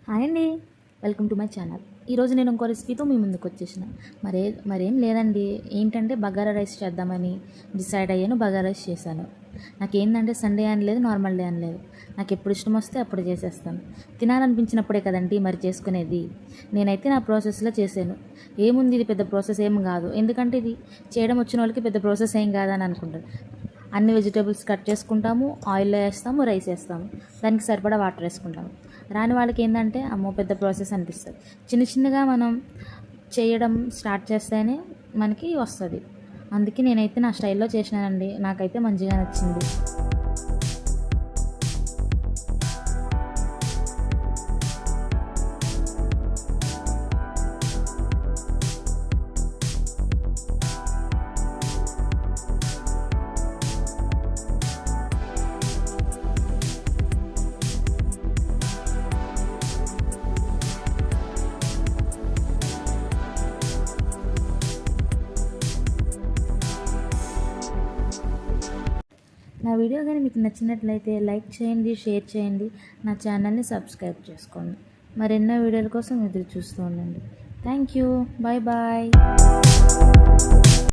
Hi అండి, welcome to my channel. ఈరోజు నేను ఇంకో రెసిపీతో మీ ముందుకు వచ్చేసిన. మరేం లేదండి, ఏంటంటే బగారా రైస్ చేద్దామని డిసైడ్ అయ్యాను. బగారా రైస్ చేశాను. నాకేంటంటే సండే అని లేదు, నార్మల్ డే అని లేదు. నాకు ఎప్పుడు ఇష్టం వస్తే అప్పుడు చేసేస్తాను. తినాలనిపించినప్పుడే కదండి మరి చేసుకునేది. నేనైతే నా ప్రాసెస్లో చేశాను. ఏముంది, ఇది పెద్ద ప్రాసెస్ ఏం కాదు. ఎందుకంటే ఇది చేయడం వచ్చిన వాళ్ళకి పెద్ద ప్రాసెస్ ఏం కాదని అనుకుంటారు. అన్ని వెజిటేబుల్స్ కట్ చేసుకుంటాము, ఆయిల్లో వేస్తాము, రైస్ వేస్తాము, దానికి సరిపడా వాటర్ వేసుకుంటాము. రాని వాళ్ళకి ఏంటంటే అమ్మో పెద్ద ప్రాసెస్ అనిపిస్తుంది. చిన్నగా మనం చేయడం స్టార్ట్ చేస్తేనే మనకి వస్తుంది. అందుకే నేనైతే నా స్టైల్లో చేసినానండి. నాకైతే మంచిగా నచ్చింది. నా వీడియో కానీ మీకు నచ్చినట్లయితే లైక్ చేయండి, షేర్ చేయండి, నా ఛానల్ని సబ్స్క్రైబ్ చేసుకోండి. మరెన్నో వీడియోల కోసం ఎదురు చూస్తూ ఉండండి. Thank you. Bye bye.